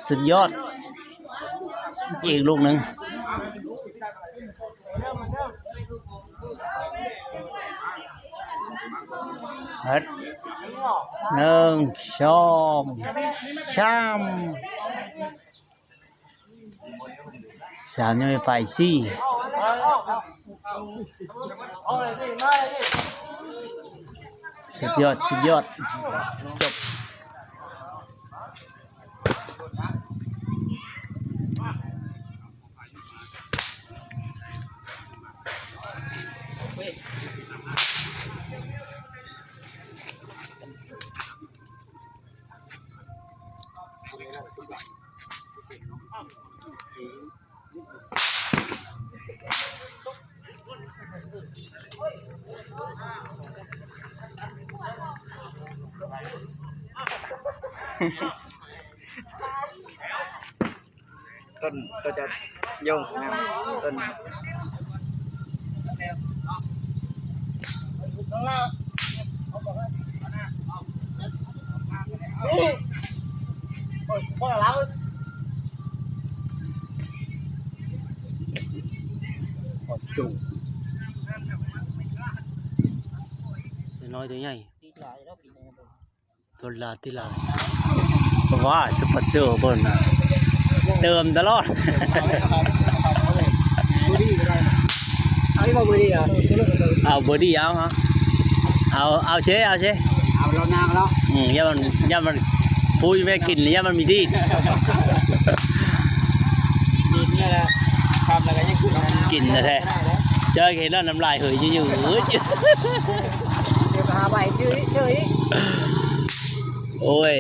สุดยอดอีกลูกหนึ่งเฮ็ดหนึ่งสองสามยังไม่ไปสิสุดยอดจบต้นก็จะโยงงามต้นสูงน้อยตัวใหญ่ตัวลาที่ลาว่าสปอร์ตเซอร์บนเติมตลอดเอาบอดี้เอาฮะเอาเช่เอาเรานางแล้วย่ามันพูดไม่กินย่ามันมีดีนี่แหละทำอะไรยังกินนะแท้เจอเห็นแล้วน้ำลายเหยอยู่เดี๋ยวหาใบเฉยโอ้ย